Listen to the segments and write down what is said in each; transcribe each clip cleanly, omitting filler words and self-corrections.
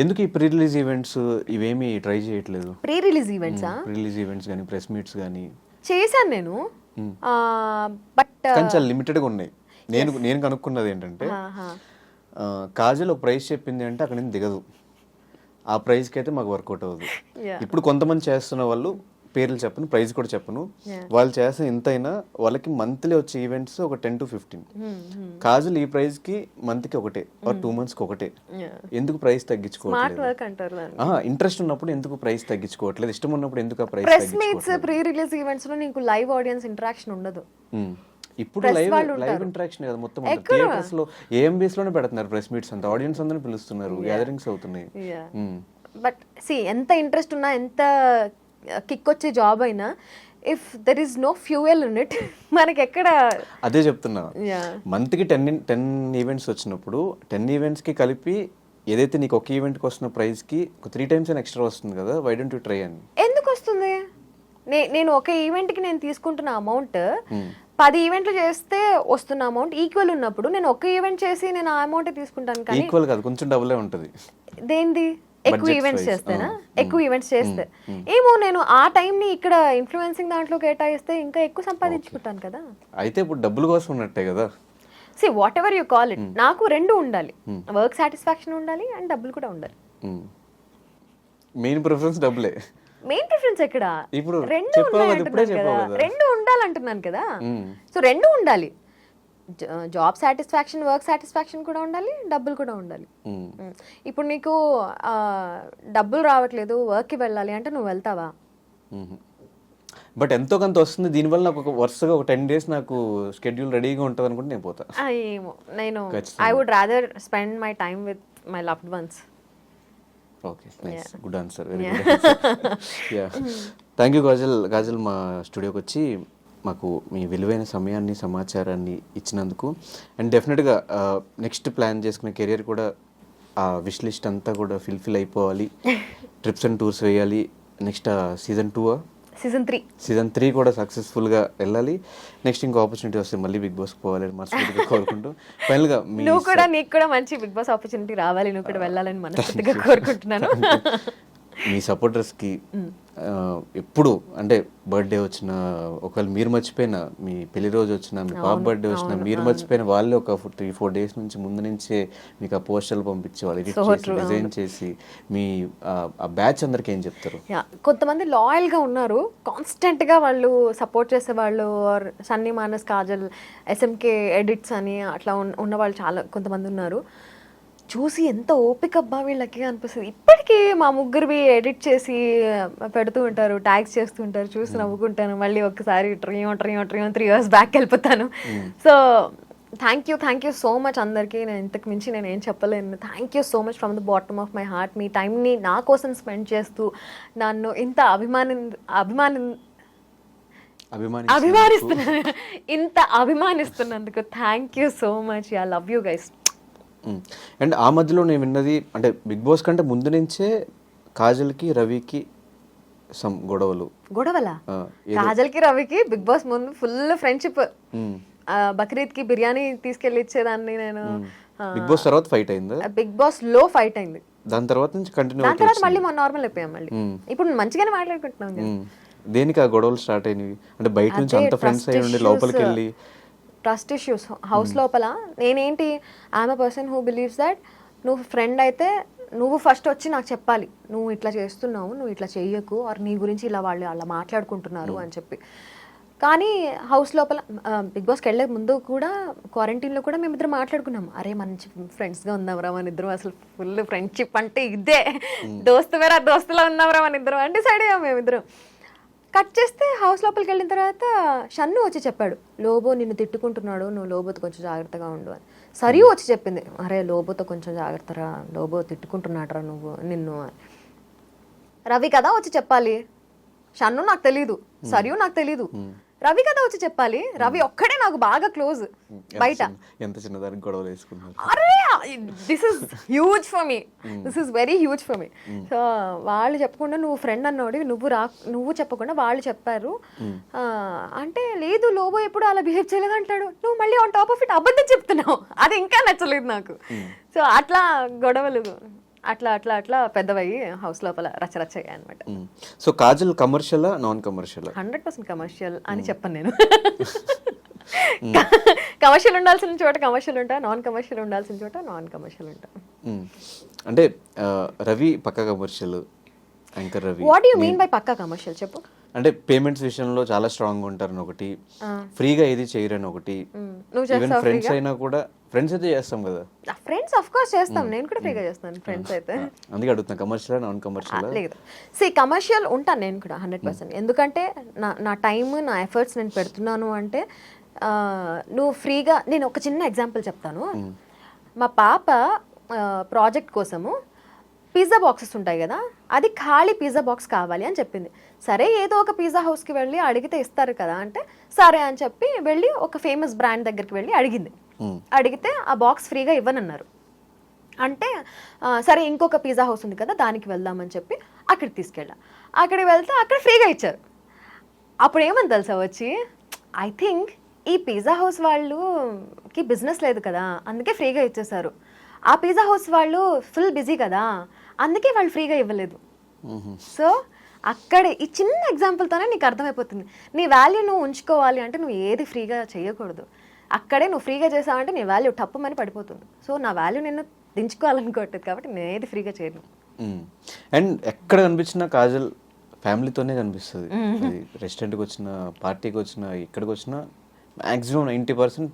ఎందుకు ఈ pre release events ఇవేమి ట్రై చేయట్లేదు? ప్రీ రిలీజ్ ఈవెంట్సా? ప్రీ రిలీజ్ ఈవెంట్స్ కానీ ప్రెస్ మీట్స్ కానీ చేశాను నేను, బట్ కానీ చాలా లిమిటెడ్గా ఉన్నాయి. నేను కనుక్కున్నది ఏంటంటే కాజల్ ఒక ప్రైస్ చెప్పింది అంటే అక్కడ నుంచి దిగదు, ఆ ప్రైస్కి అయితే మాకు వర్కౌట్ అవ్వదు. ఇప్పుడు కొంతమంది చేస్తున్న వాళ్ళు పేర్లు చెప్పను, ప్రైస్ కూడా చెప్పను, వాళ్ళు చేసిన ఇంతైనా వాళ్ళకి మంత్లీ వచ్చే ఈవెంట్స్ ఒక 10 to 15. కాజల్ ఈ ప్రైస్ కి మంత్ కి ఒకటే ఆర్ 2 months కి ఒకటే. ఎందుకు ప్రైస్ తగ్గించుకోవట్లేదు? ఇంట్రెస్ట్ ఉన్నప్పుడు ఎందుకు ప్రైస్ తగ్గించుకోవట్లేదు? ఇష్టం ఉన్నప్పుడు ఎందుకు ఆ price? Press meets, pre release events లో నీకు లైవ్ ఆడియన్స్ ఇంటరాక్షన్ ఉండదు. ఇప్పుడు లైవ్ ఇంటరాక్షన్ కదా మొత్తం. థియేటర్స్ లో ఏఎంబీస్ లోనే పెడుతున్నారు ప్రెస్ మీట్స్, అంతా ఆడియన్స్ అందరిని పిలుస్తున్నారు, గ్యాదరింగ్స్ అవుతున్నాయి. బట్ సి ఎంత ఇంట్రెస్ట్ ఉన్నా, ఎంత కిక్ వచ్చే జాబ్ అయినా, if there is no fuel in it మనకి ఎక్కడ. అదే చెప్తున్నా, మంత్ కి 10 ఈవెంట్స్ వచ్చినప్పుడు 10 ఈవెంట్స్ కి కలిపి ఏదైతే నీకు ఒక ఈవెంట్ కి వస్తున్న ప్రైస్ కి ఒక 3 times ఎక్స్ట్రా వస్తుంది కదా, వై డోంట్ యు ట్రై అని? ఎందుకు వస్తుంది? నేను ఒక ఈవెంట్ కి నేను తీసుకుంటున్న అమౌంట్ 10 ఈవెంట్లు చేస్తే వస్తున్న అమౌంట్ ఈక్వల్ ఉన్నప్పుడు నేను ఒక ఈవెంట్ చేసి నేను ఆ అమౌంట్ తీసుకుంటాను. కానీ ఈక్వల్ కాదు, కొంచెం డబులే ఉంటుంది. దేంది? ఎక్కువ ఈవెంట్స్ చేస్తేనా? ఎక్కువ ఈవెంట్స్ చేస్తే ఏమో, నేను ఆ టైం ని ఇక్కడ ఇన్ఫ్లుయెన్సింగ్ దాంట్లో కేటాయిస్తే ఇంకా ఎక్కువ సంపాదించుకుంటాను కదా. అయితే ఇప్పుడు డబ్బుల కోసం ఉన్నట్టే కదా. See what ever you call it, నాకు రెండు ఉండాలి, వర్క్ సాటిస్ఫాక్షన్ ఉండాలి అండ్ డబ్బులు కూడా ఉండాలి. మెయిన్ ప్రిఫరెన్స్ డబ్బులే. మెయిన్ ప్రిఫరెన్స్ ఎక్కడ? ఇప్పుడు రెండు ఉండాలంటున్నాను కదా. సో రెండు ఉండాలి, జాబ్ సాటిస్ఫాక్షన్, వర్క్ సాటిస్ఫాక్షన్ కూడా ఉండాలి, డబ్బులు కూడా ఉండాలి. ఇప్పుడు నీకు డబ్బులు రావట్లేదు, వర్క్కి వెళ్ళాలి అంటే నువ్వు వెళ్తావా? బట్ ఎంతో కొంత వస్తుంది దీనివల్ల. నాకు ఒక వరుసగా ఒక 10 days నాకు షెడ్యూల్ రెడీగా ఉంటుంది అనుకుంటే నేను పోతా. ఏమో, నేను I would rather spend my time with my loved ones. Okay, nice, good answer, very good answer. Thank you Kajal, మా స్టూడియోకి వచ్చి మాకు మీ విలువైన సమయాన్ని, సమాచారాన్ని ఇచ్చినందుకు. అండ్ డెఫినెట్గా నెక్స్ట్ ప్లాన్ చేసుకునే కెరియర్ కూడా ఆ విష్ లిస్ట్ అంతా కూడా ఫిల్ అయిపోవాలి. ట్రిప్స్ అండ్ టూర్స్ వేయాలి. నెక్స్ట్ సీజన్ 3 కూడా సక్సెస్ఫుల్గా వెళ్ళాలి. నెక్స్ట్ ఇంకో ఆపర్చునిటీ వస్తే మళ్ళీ బిగ్ బాస్ పోవాలని మనస్ఫూర్తిగా కోరుకుంటూ, ఫైనల్గా నీకు కూడా మంచి బిగ్ బాస్ ఆపర్చునిటీ రావాలి, నువ్వు కూడా వెళ్ళాలని మనస్ఫూర్తిగా కోరుకుంటున్నాను. మీ సపోర్టర్స్కి ఎప్పుడు అంటే బర్త్డే వచ్చినా, ఒకవేళ మీరు మర్చిపోయినా, మీ పెళ్లి రోజు వచ్చినా, మీ పాప బర్త్డే వచ్చినా, మీరు మర్చిపోయిన వాళ్ళే ఒక 3-4 days నుంచి ముందు నుంచే మీకు ఆ పోస్టర్లు పంపించి వాళ్ళు ఎడిట్ చేసి డిజైన్ చేసి మీ ఆ బ్యాచ్ అందరికి ఏం చెప్తారు? కొంతమంది లాయల్ గా ఉన్నారు, కాన్స్టెంట్ గా వాళ్ళు సపోర్ట్ చేసే వాళ్ళు. సన్నీ, మానస్, కాజల్, ఎస్ఎంకే ఎడిట్స్ అని అట్లా ఉన్న వాళ్ళు చాలా కొంతమంది ఉన్నారు. చూసి ఎంత ఓపిక అబ్బా వీళ్ళకి అనిపిస్తుంది. ఇప్పటికీ మా ముగ్గురివి ఎడిట్ చేసి పెడుతూ ఉంటారు, ట్యాగ్స్ చేస్తూ ఉంటారు, చూసి నవ్వుకుంటాను. మళ్ళీ ఒక్కసారి 3 years బ్యాక్ వెళ్ళిపోతాను. So thank you so much అందరికీ. నేను ఇంతకు మించి నేను ఏం చెప్పలేను. Thank you so much from the bottom of my heart. మీ టైంని నా కోసం స్పెండ్ చేస్తూ నన్ను ఇంత అభిమానిస్తున్నందుకు thank you so much. I love you guys. And ఆ మధ్యలో నేను విన్నది అంటే బిగ్ బాస్ కంటే ముందు నుంచే కాజల్కి, రవికి సమ్ గొడవలా? కాజల్కి, రవికి బిగ్ బాస్ ముందు ఫుల్ ఫ్రెండ్షిప్. బక్రీద్ కి బిర్యానీ తీసుకెళ్లి ఇచ్చేదాన్ని నేను. బిగ్ బాస్ తర్వాత ఫైట్ అయింది, బిగ్ బాస్ లో ఫైట్ అయింది. దాని తర్వాత నుంచి కంటిన్యూ, దాని తర్వాత మళ్ళీ నార్మల్ అయిపోయాం. మళ్ళీ ఇప్పుడు మంచిగానే మాట్లాడుకుంటున్నాం. దేనికి ఆ గొడవలు స్టార్ట్ అయినవి? అంటే బయట నుంచి అంత ఫ్రెండ్స్ అయ్యి ఉండి లోపలికి వెళ్ళి ట్రస్ట్ ఇష్యూస్ హౌస్ లోపల. నేనేంటి, I'm a person who believes that నువ్వు ఫ్రెండ్ అయితే నువ్వు ఫస్ట్ వచ్చి నాకు చెప్పాలి, నువ్వు ఇట్లా చేస్తున్నావు, నువ్వు ఇట్లా చెయ్యకు, ఆర్ నీ గురించి ఇలా వాళ్ళు అలా మాట్లాడుకుంటున్నారు అని చెప్పి. కానీ హౌస్ లోపల బిగ్ బాస్కి వెళ్ళే ముందు కూడా, క్వారంటైన్లో కూడా మేమిద్దరం మాట్లాడుకున్నాం. అరే మంచి ఫ్రెండ్స్గా ఉందాంరా మన ఇద్దరం, అసలు ఫుల్ ఫ్రెండ్షిప్ అంటే ఇదే, దోస్తులా ఉందాంరా మన ఇద్దరం అని డిసైడ్ అయ్యాం మేమిద్దరం. కట్ చేస్తే హౌస్ లోపలికి వెళ్ళిన తర్వాత షన్ను వచ్చి చెప్పాడు, లోబో నిన్ను తిట్టుకుంటున్నాడు, నువ్వు లోబోతో కొంచెం జాగ్రత్తగా ఉండు అని. సరియు వచ్చి చెప్పింది, అరే లోబోతో కొంచెం జాగ్రత్తరా, లోబో తిట్టుకుంటున్నాడరా నువ్వు నిన్ను. రవి కదా వచ్చి చెప్పాలి, షన్ను నాకు తెలీదు, సరియు నాకు తెలీదు, రవి కదా వచ్చి చెప్పాలి. రవి ఒక్కడే నాకు బాగా క్లోజ్ బయట. ఎంత చిన్నదానికి గొడవలు వేసుకున్నారు. అరే this is huge for me, this is very huge for me. So వాళ్ళు చెప్పకుండా నువ్వు ఫ్రెండ్ అన్నోడి నువ్వు చెప్పకుండా వాళ్ళు చెప్పారు అంటే, లేదు లోబో ఎప్పుడు అలా బిహేవ్ చేయలేదు అంటాడు. నువ్వు మళ్ళీ ఆన్ టాప్ ఆఫ్ ఇట్ అబద్ధం చెప్తున్నావు, అది ఇంకా నచ్చలేదు నాకు. సో అట్లా గొడవలు అట్లా అట్లా అట్లా పెద్దవయ్యి హౌస్ లోపల రచ్చరచ్చయ్యాయి అనమాట. సో కాజల్ కమర్షియలా నాన్ కమర్షియలా? 100% కమర్షియల్ అని చెప్పను నేను. కమర్షియల్ ఉండాల్సిన చోట కమర్షియల్ ఉంటా, నాన్ కమర్షియల్ ఉండాల్సిన చోట నాన్ కమర్షియల్ ఉంటా. అంటే రవి పక్క commercial, anchor Ravi. What you mean by పక్కా కమర్షియల్ చెప్పు. అంటే పేమెంట్స్ విషయంలో చాలా స్ట్రాంగ్ ఉంటారని ఒకటి, ఫ్రీగా ఏది చేయరని ఒకటి, ఈవెన్ ఫ్రెండ్స్ అయినా కూడా, ఫ్రెండ్స్ అయితే చేస్తాం కదా. ఫ్రెండ్స్ ఆఫ్ కోర్స్ చేస్తాం, నేను కూడా ఫ్రీగా చేస్తాను ఫ్రెండ్స్ అయితే. అందుకే అడుగుతున్నా కమర్షియల్ నాన్ కమర్షియల్? లేదు, కమర్షియల్ ఉంటాను నేను కూడా 100%. ఎందుకంటే నా టైం నా ఎఫర్ట్స్ నేను పెడుతున్నాను అంటే నువ్వు ఫ్రీగా. నేను ఒక చిన్న ఎగ్జాంపుల్ చెప్తాను. మా పాప ప్రాజెక్ట్ కోసము పిజ్జా బాక్సెస్ ఉంటాయి కదా, అది ఖాళీ పిజ్జా బాక్స్ కావాలి అని చెప్పింది. సరే ఏదో ఒక పిజ్జా హౌస్కి వెళ్ళి అడిగితే ఇస్తారు కదా అంటే సరే అని చెప్పి వెళ్ళి ఒక ఫేమస్ బ్రాండ్ దగ్గరికి వెళ్ళి అడిగింది. అడిగితే ఆ బాక్స్ ఫ్రీగా ఇవ్వనన్నారు. అంటే సరే ఇంకొక పిజ్జా హౌస్ ఉంది కదా దానికి వెళ్దామని చెప్పి అక్కడికి తీసుకెళ్ళా. అక్కడికి వెళ్తే అక్కడ ఫ్రీగా ఇచ్చారు. అప్పుడు ఏమని తెలుసా వచ్చి, ఐ థింక్ ఈ పిజ్జా హౌస్ వాళ్ళకి బిజినెస్ లేదు కదా అందుకే ఫ్రీగా ఇచ్చేసారు. ఆ పిజ్జా హౌస్ వాళ్ళు ఫుల్ బిజీ కదా అందుకే వాళ్ళు ఫ్రీగా ఇవ్వలేదు. సో అక్కడే ఈ చిన్న ఎగ్జాంపుల్తోనే నీకు అర్థమైపోతుంది, నీ వాల్యూ నువ్వు ఉంచుకోవాలి అంటే నువ్వు ఏది ఫ్రీగా చేయకూడదు. అక్కడే నువ్వు ఫ్రీగా చేసావంటే నీ వాల్యూ టప్పుమని పడిపోతుంది. సో నా వాల్యూ నేను దించుకోవాలనుకోవట్లేదు కాబట్టి నేను ఏది ఫ్రీగా చేయను. అండ్ ఎక్కడ కనిపించినా కాజల్ ఫ్యామిలీతోనే కనిపిస్తుంది. రెస్టారెంట్కి వచ్చిన, పార్టీకి వచ్చిన, ఇక్కడికి వచ్చిన మ్యాక్సిమం 90%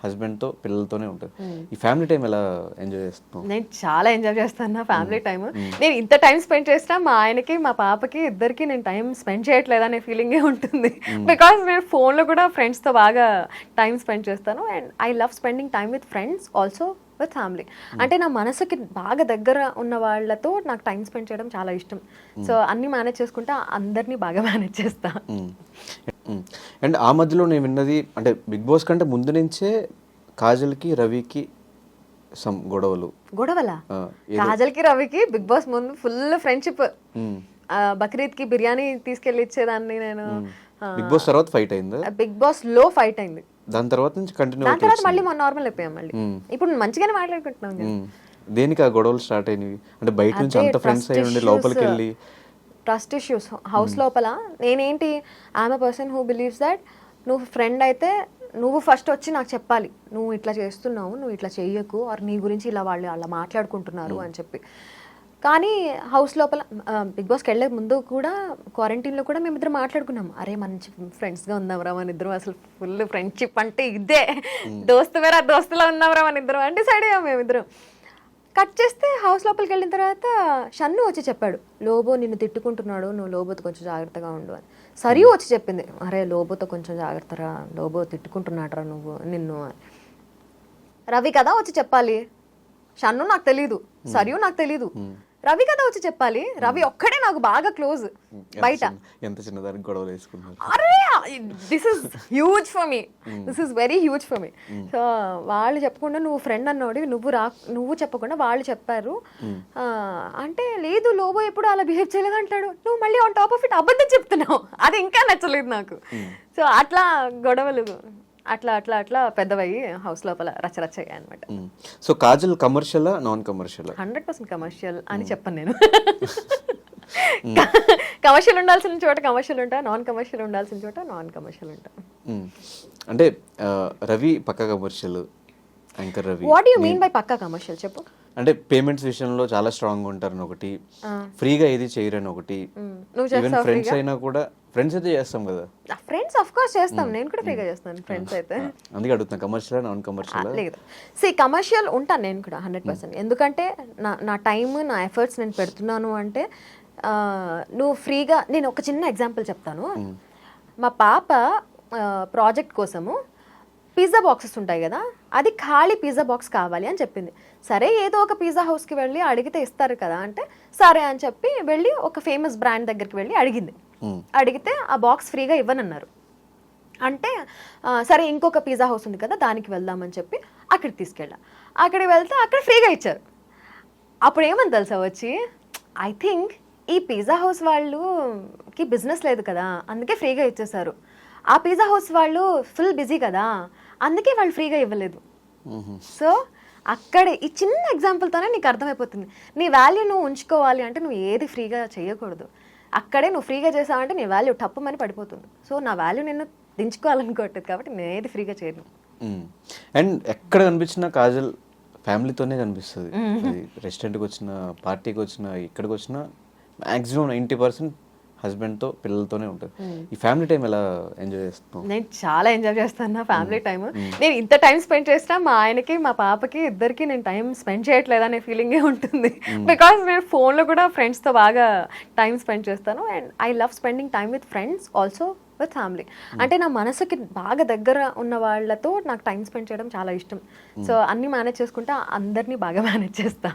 హస్బెండ్తో పిల్లలతోనే ఉంటుంది. ఈ ఫ్యామిలీ టైం ఎలా ఎంజాయ్ చేస్తున్నావు? నేను చాలా ఎంజాయ్ చేస్తాను నా ఫ్యామిలీ టైం. నేను ఇంత టైం స్పెండ్ చేసినా మా ఆయనకి మా పాపకి ఇద్దరికి నేను టైం స్పెండ్ చేయట్లేదు అనే ఫీలింగే ఉంటుంది. బికాస్ నేను ఫోన్లో కూడా ఫ్రెండ్స్తో బాగా టైం స్పెండ్ చేస్తాను. And I love spending time with friends also with family. అంటే నా మనసుకి బాగా దగ్గర ఉన్న వాళ్ళతో నాకు టైం స్పెండ్ చేయడం చాలా ఇష్టం. సో అన్ని మేనేజ్ చేసుకుంటా, అందరినీ బాగా మేనేజ్ చేస్తా. అండ్ ఆ మధ్యలో నేను విన్నది అంటే బిగ్ బాస్ కంటే ముందు నుంచే కాజల్కి రవికి సమ్ గొడవలా? కాజల్కి రవికి బిగ్ బాస్ ముందు ఫుల్ ఫ్రెండ్షిప్. బక్రీద్కి బిర్యానీ తీసుకెళ్ళి ఇచ్చేదాన్ని నేను. బిగ్ బాస్ తర్వాత ఫైట్ అయింది, బిగ్ బాస్ లో ఫైట్ అయింది. దాని తర్వాత నుంచి కంటిన్యూ, దాని తర్వాత మళ్ళీ నార్మల్ అయిపోయాం. మళ్ళీ ఇప్పుడు మంచిగానే మాట్లాడుకుంటున్నాం. దేనికి ఆ గొడవలు స్టార్ట్ అయినవి? అంటే బయట నుంచి అంత ఫ్రెండ్స్ అయ్యి ఉండి లోపలికి వెళ్ళి ట్రస్ట్ ఇష్యూస్ హౌస్ లోపల. నేనేంటి, I'm a person who believes that నువ్వు ఫ్రెండ్ అయితే నువ్వు ఫస్ట్ వచ్చి నాకు చెప్పాలి, నువ్వు ఇట్లా చేస్తున్నావు, నువ్వు ఇట్లా చెయ్యకు, ఆర్ నీ గురించి ఇలా వాళ్ళు అలా మాట్లాడుకుంటున్నారు అని చెప్పి. కానీ హౌస్ లోపల బిగ్ బాస్కి వెళ్ళే ముందు కూడా క్వారంటైన్లో కూడా మేమిద్దరం మాట్లాడుకున్నాం. అరే మంచి ఫ్రెండ్స్గా ఉందాంరా మన ఇద్దరం, అసలు ఫుల్ ఫ్రెండ్షిప్ అంటే ఇదే, దోస్తు వేరే దోస్తులా ఉందాంరా మన ఇద్దరం అని డిసైడ్ అయ్యాం మేమిద్దరం. కట్ చేస్తే హౌస్ లోపలికి వెళ్ళిన తర్వాత షన్ను వచ్చి చెప్పాడు, లోబో నిన్ను తిట్టుకుంటున్నాడు, నువ్వు లోబోతో కొంచెం జాగ్రత్తగా ఉండు అని. సరియు వచ్చి చెప్పింది, అరే లోబోతో కొంచెం జాగ్రత్తరా, లోబో తిట్టుకుంటున్నాడరా నువ్వు నిన్ను. రవి కదా వచ్చి చెప్పాలి, షన్ను నాకు తెలీదు, సరియు నాకు తెలీదు, రవి కదా వచ్చి చెప్పాలి. రవి ఒక్కడే నాకు బాగా క్లోజ్ బయట. ఎంత చిన్నదానికి గొడవలు వేసుకున్నారు. అరే this is huge for me, this is very huge for me. So వాళ్ళు చెప్పకుండా నువ్వు ఫ్రెండ్ అన్నోడి నువ్వు చెప్పకుండా వాళ్ళు చెప్పారు అంటే, లేదు లోబో ఎప్పుడు అలా బిహేవ్ చేయలేదు అంటాడు, నువ్వు మళ్ళీ ఆన్ టాప్ ఆఫ్ ఇట్ అబద్ధం చెప్తున్నావు. అది ఇంకా నచ్చలేదు నాకు. సో అట్లా గొడవలు అట్లా అట్లా అట్లా పెద్దవయ్యి హౌస్ లోపల రచ్చరచ్చయ్యాయి అనమాట. సో కాజల్ కమర్షియలా నాన్ కమర్షియలా? 100% కమర్షియల్ అని చెప్పను నేను. కమర్షియల్ ఉండాల్సిన చోట కమర్షియల్ ఉంటా, నాన్ కమర్షియల్ ఉండాల్సిన చోట నాన్ కమర్షియల్ ఉంటా. అంటే రవి పక్క commercial, anchor Ravi. What you mean by పక్కా కమర్షియల్ చెప్పు. అంటే పేమెంట్స్ విషయంలో చాలా స్ట్రాంగ్ ఉంటారని ఒకటి, ఫ్రీగా ఏది చేయరని ఒకటి, ఈవెన్ ఫ్రెండ్స్ అయినా కూడా, ఫ్రెండ్స్ అయితే చేస్తాం కదా. ఫ్రెండ్స్ ఆఫ్ కోర్స్ చేస్తాం, నేను కూడా ఫ్రీగా చేస్తాను ఫ్రెండ్స్ అయితే. అందుకే అడుగుతున్నా కమర్షియల్ నాన్ కమర్షియల్? లేదు, కమర్షియల్ ఉంటాను నేను కూడా 100%. ఎందుకంటే నా టైం నా ఎఫర్ట్స్ నేను పెడుతున్నాను అంటే నువ్వు ఫ్రీగా. నేను ఒక చిన్న ఎగ్జాంపుల్ చెప్తాను. మా పాప ప్రాజెక్ట్ కోసము పిజ్జా బాక్సెస్ ఉంటాయి కదా, అది ఖాళీ పిజ్జా బాక్స్ కావాలి అని చెప్పింది. సరే ఏదో ఒక పిజ్జా హౌస్కి వెళ్ళి అడిగితే ఇస్తారు కదా అంటే సరే అని చెప్పి వెళ్ళి ఒక ఫేమస్ బ్రాండ్ దగ్గరికి వెళ్ళి అడిగింది. అడిగితే ఆ బాక్స్ ఫ్రీగా ఇవ్వనన్నారు. అంటే సరే ఇంకొక పిజ్జా హౌస్ ఉంది కదా దానికి వెళ్దామని చెప్పి అక్కడికి తీసుకెళ్ళా. అక్కడికి వెళ్తే అక్కడ ఫ్రీగా ఇచ్చారు. అప్పుడు ఏమని తెలుసా వచ్చి, ఐ థింక్ ఈ పిజ్జా హౌస్ వాళ్ళకి బిజినెస్ లేదు కదా అందుకే ఫ్రీగా ఇచ్చేసారు. ఆ పిజ్జా హౌస్ వాళ్ళు ఫుల్ బిజీ కదా అందుకే వాళ్ళు ఫ్రీగా ఇవ్వలేదు. సో అక్కడే ఈ చిన్న ఎగ్జాంపుల్తోనే నీకు అర్థమైపోతుంది నీ వాల్యూ నువ్వు ఉంచుకోవాలి అంటే నువ్వు ఏది ఫ్రీగా చేయకూడదు. అక్కడే నువ్వు ఫ్రీగా చేసావంటే నీ వాల్యూ టప్పుమని పడిపోతుంది. సో నా వాల్యూ నేను దించుకోవాలనుకోవట్లేదు కాబట్టి నేను ఏది ఫ్రీగా చేయను. అండ్ ఎక్కడ కనిపించినా కాజల్ ఫ్యామిలీతోనే కనిపిస్తుంది. రెస్టారెంట్కి వచ్చిన, పార్టీకి వచ్చిన, ఇక్కడికి వచ్చిన మ్యాక్సిమం 90% హస్బెండ్తో, పిల్లలతోనే ఉంటుంది. ఈ ఫ్యామిలీ టైం ఎలా ఎంజాయ్ చేస్తున్నావు? నేను చాలా ఎంజాయ్ చేస్తాను నా ఫ్యామిలీ టైం. నేను ఇంత టైం స్పెండ్ చేసినా మా ఆయనకి మా పాపకి ఇద్దరికి నేను టైం స్పెండ్ చేయట్లేదు అనే ఫీలింగే ఉంటుంది. బికాస్ నేను ఫోన్లో కూడా ఫ్రెండ్స్తో బాగా టైం స్పెండ్ చేస్తాను. And I love spending time with friends also with family. అంటే నా మనసుకి బాగా దగ్గర ఉన్న వాళ్ళతో నాకు టైం స్పెండ్ చేయడం చాలా ఇష్టం. సో అన్ని మేనేజ్ చేసుకుంటా, అందరినీ బాగా మేనేజ్ చేస్తా.